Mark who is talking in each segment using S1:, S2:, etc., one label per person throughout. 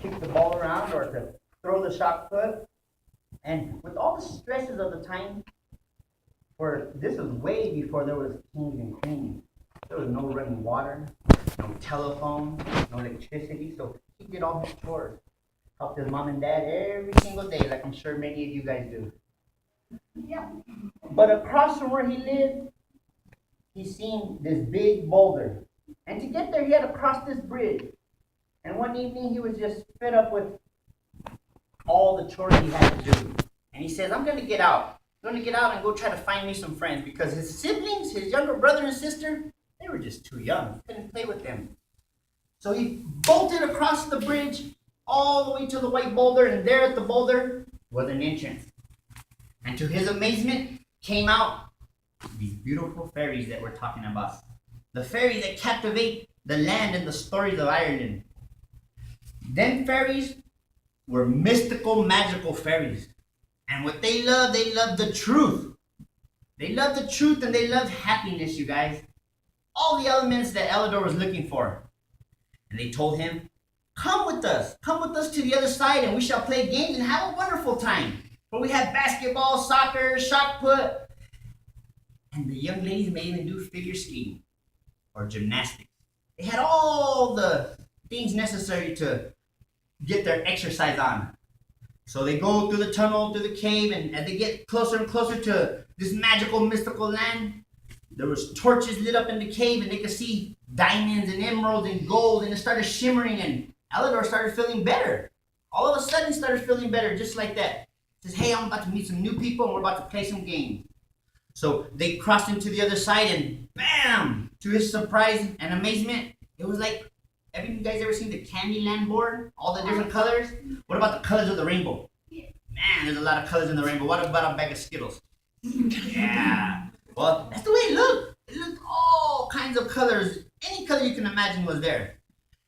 S1: kick the ball around or to throw the shot put. And with all the stresses of the time, for this was way before there was kings and queens. There was no running water, no telephone, no electricity, so he did all his chores. Helped his mom and dad every single day, like I'm sure many of you guys do. Yeah. But across from where he lived, he seen this big boulder. And to get there, he had to cross this bridge. And one evening, he was just fed up with all the chores he had to do. And he says, I'm going to get out. I'm going to get out and go try to find me some friends. Because his siblings, his younger brother and sister, they were just too young. He couldn't play with them. So he bolted across the bridge all the way to the white boulder. And there at the boulder was an entrance. And to his amazement, came out these beautiful fairies that we're talking about. The fairies that captivate the land and the stories of Ireland. Them fairies were mystical, magical fairies. And what they loved the truth. They loved the truth and they loved happiness, you guys. All the elements that Elidor was looking for. And they told him, come with us to the other side and we shall play games and have a wonderful time. For we have basketball, soccer, shot put. And the young ladies may even do figure skating or gymnastics. They had all the things necessary to get their exercise on. So they go through the tunnel, through the cave, and as they get closer and closer to this magical, mystical land, there was torches lit up in the cave, and they could see diamonds and emeralds and gold, and it started shimmering, and Elidor started feeling better. All of a sudden, started feeling better, just like that. He says, hey, I'm about to meet some new people, and we're about to play some games. So they crossed into the other side, and bam! To his surprise and amazement, it was like, have you guys ever seen the Candyland board? All the different colors? What about the colors of the rainbow? Man, there's a lot of colors in the rainbow. What about a bag of Skittles? Yeah. Well, that's the way it looked. It looked all kinds of colors. Any color you can imagine was there.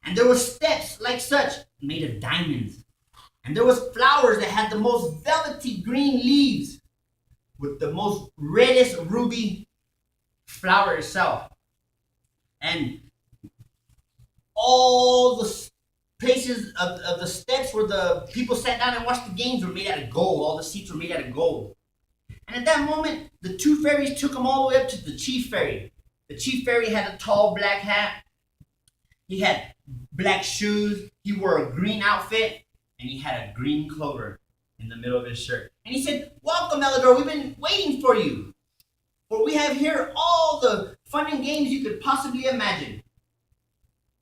S1: And there were steps like such made of diamonds. And there was flowers that had the most velvety green leaves with the most reddest ruby flower itself. And all the places of the steps where the people sat down and watched the games were made out of gold. All the seats were made out of gold. And at that moment, the two fairies took him all the way up to the chief fairy. The chief fairy had a tall black hat. He had black shoes. He wore a green outfit. And he had a green clover in the middle of his shirt. And he said, welcome, Elidor. We've been waiting for you. For we have here all the fun and games you could possibly imagine.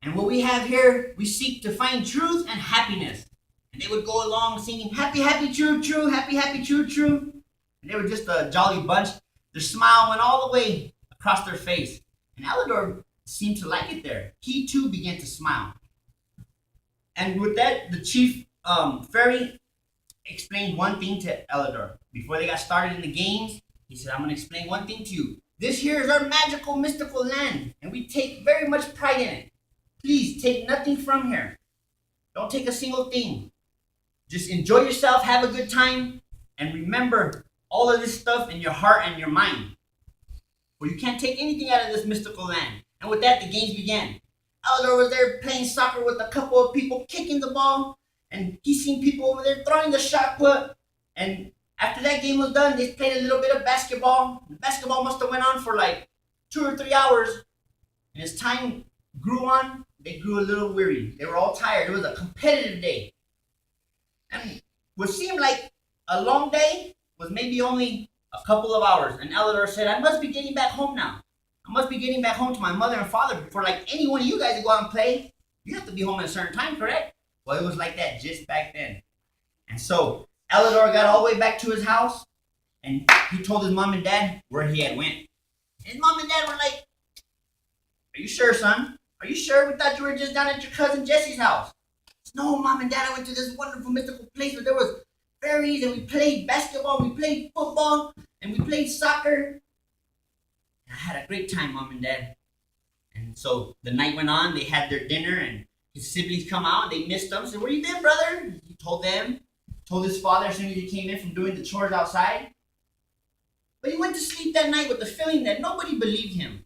S1: And what we have here, we seek to find truth and happiness. And they would go along singing, happy, happy, true, true, happy, happy, true, true. And they were just a jolly bunch. Their smile went all the way across their face. And Elidor seemed to like it there. He too began to smile. And with that, the chief fairy explained one thing to Elidor. Before they got started in the games, he said, I'm going to explain one thing to you. This here is our magical, mystical land. And we take very much pride in it. Please take nothing from here. Don't take a single thing. Just enjoy yourself, have a good time, and remember all of this stuff in your heart and your mind. For you can't take anything out of this mystical land. And with that, the games began. Elidor was there playing soccer with a couple of people kicking the ball, and he seen people over there throwing the shot put. And after that game was done, they played a little bit of basketball. The basketball must have went on for like 2 or 3 hours. And as time grew on, they grew a little weary. They were all tired. It was a competitive day. And what seemed like a long day was maybe only a couple of hours. And Elidor said, I must be getting back home now. I must be getting back home to my mother and father. For like any one of you guys to go out and play, you have to be home at a certain time, correct? Well, it was like that just back then. And so Elidor got all the way back to his house, and he told his mom and dad where he had went. His mom and dad were like, are you sure, son? Are you sure? We thought you were just down at your cousin Jesse's house. No, Mom and Dad, I went to this wonderful mystical place where there was fairies, and we played basketball, we played football, and we played soccer. And I had a great time, Mom and Dad. And so the night went on, they had their dinner, and his siblings come out, and they missed him. Said, where you been, brother? He told them, told his father as soon as he came in from doing the chores outside. But he went to sleep that night with the feeling that nobody believed him.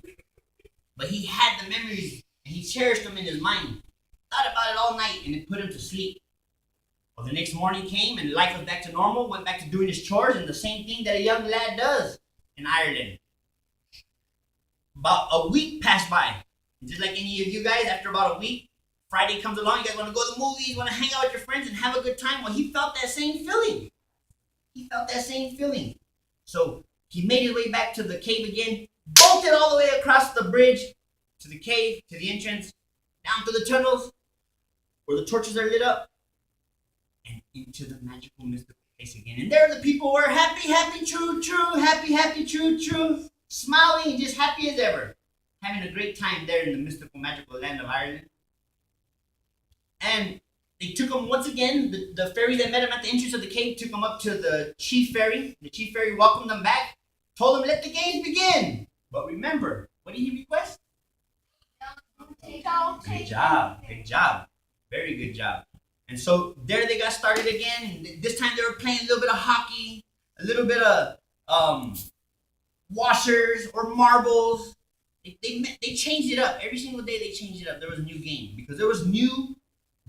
S1: But he had the memories, and he cherished them in his mind. Thought about it all night, and it put him to sleep. Well, the next morning came and life was back to normal, went back to doing his chores and the same thing that a young lad does in Ireland. About a week passed by. And just like any of you guys, after about a week, Friday comes along, you guys want to go to the movies, want to hang out with your friends and have a good time. Well, he felt that same feeling. So he made his way back to the cave again, bolted all the way across the bridge to the cave, to the entrance, down to the tunnels where the torches are lit up, and into the magical, mystical place again. And there the people were happy, happy, true, true, happy, happy, true, true, smiling and just happy as ever, having a great time there in the mystical, magical land of Ireland. And they took him once again, the fairies that met him at the entrance of the cave took him up to the chief fairy. The chief fairy welcomed them back, told him, let the games begin. But remember, what did he request? Good job. Very good job. And so there they got started again. This time they were playing a little bit of hockey, a little bit of washers or marbles. They changed it up. Every single day they changed it up. There was a new game because there was new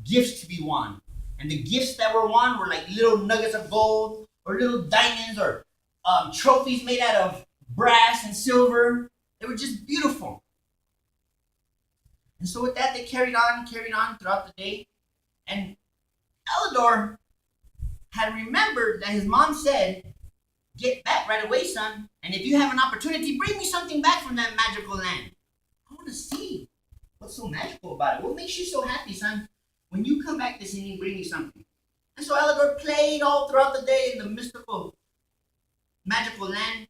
S1: gifts to be won. And the gifts that were won were like little nuggets of gold or little diamonds or trophies made out of brass and silver. They were just beautiful. And so with that, they carried on throughout the day. And Elidor had remembered that his mom said, get back right away, son. And if you have an opportunity, bring me something back from that magical land. I want to see what's so magical about it. What makes you so happy, son? When you come back this evening, bring me something. And so Elidor played all throughout the day in the mystical, magical land.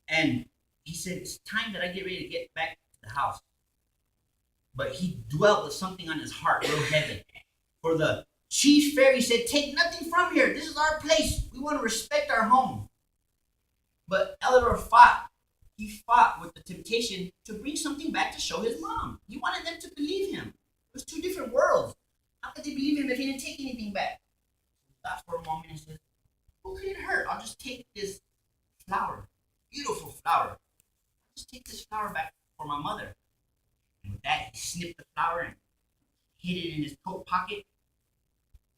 S1: And he said, it's time that I get ready to get back to the house. But he dwelt with something on his heart real heavy. For the chief fairy said, take nothing from here. This is our place. We want to respect our home. But Elidor fought. He fought with the temptation to bring something back to show his mom. He wanted them to believe him. It was two different worlds. How could they believe him if he didn't take anything back? He stopped for a moment and said, what could it hurt? I'll just take this flower. Beautiful flower. I'll just take this flower back for my mother. And with that, he snipped the flower and hid it in his coat pocket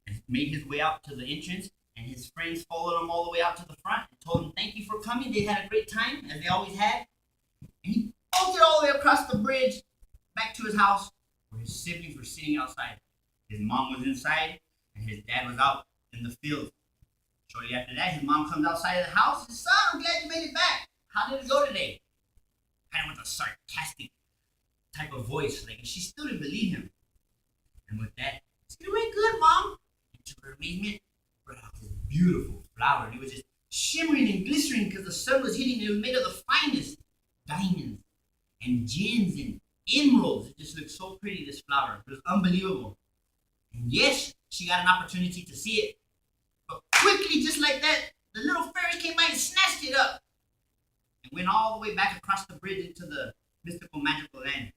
S1: and made his way out to the entrance. And his friends followed him all the way out to the front and told him thank you for coming. They had a great time, as they always had. And he bolted all the way across the bridge back to his house where his siblings were sitting outside. His mom was inside and his dad was out in the field. Shortly after that, his mom comes outside of the house and says, son, I'm glad you made it back. How did it go today? Kind of with a sarcastic type of voice, like she still didn't believe him. And with that, it went good, Mom. And to her amazement, brought out this beautiful flower. And it was just shimmering and glistening because the sun was hitting it. It was made of the finest diamonds and gems and emeralds. It just looked so pretty, this flower. It was unbelievable. And yes, she got an opportunity to see it. But quickly, just like that, the little fairy came by and snatched it up and went all the way back across the bridge into the mystical, magical land.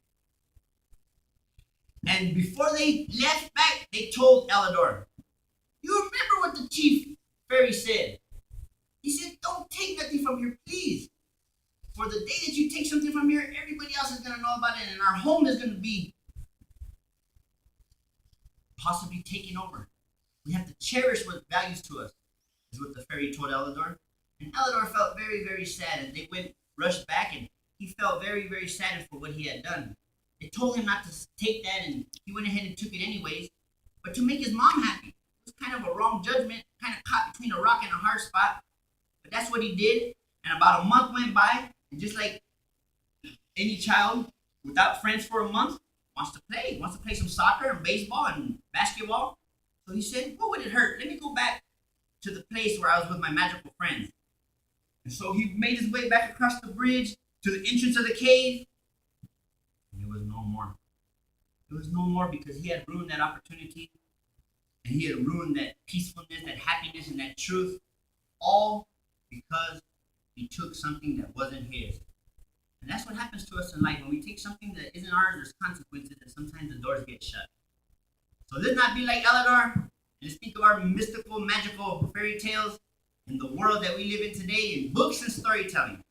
S1: And before they left back, they told Elidor, you remember what the chief fairy said? He said, don't take nothing from here, please. For the day that you take something from here, everybody else is going to know about it, and our home is going to be possibly taken over. We have to cherish what values to us, is what the fairy told Elidor. And Elidor felt very, very sad, and they rushed back, and he felt very, very sad for what he had done. They told him not to take that, and he went ahead and took it anyways. But to make his mom happy, it was kind of a wrong judgment, kind of caught between a rock and a hard spot. But that's what he did. And about a month went by, and just like any child without friends for a month wants to play some soccer and baseball and basketball. So he said, what would it hurt? Let me go back to the place where I was with my magical friends. And so he made his way back across the bridge to the entrance of the cave. And it was no more. It was no more because he had ruined that opportunity. And he had ruined that peacefulness, that happiness, and that truth. All because he took something that wasn't his. And that's what happens to us in life. When we take something that isn't ours, there's consequences, and sometimes the doors get shut. So let's not be like Elidor. Let's think of our mystical, magical fairy tales in the world that we live in today in books and storytelling.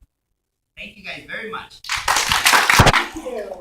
S1: Thank you guys very much.
S2: Thank you.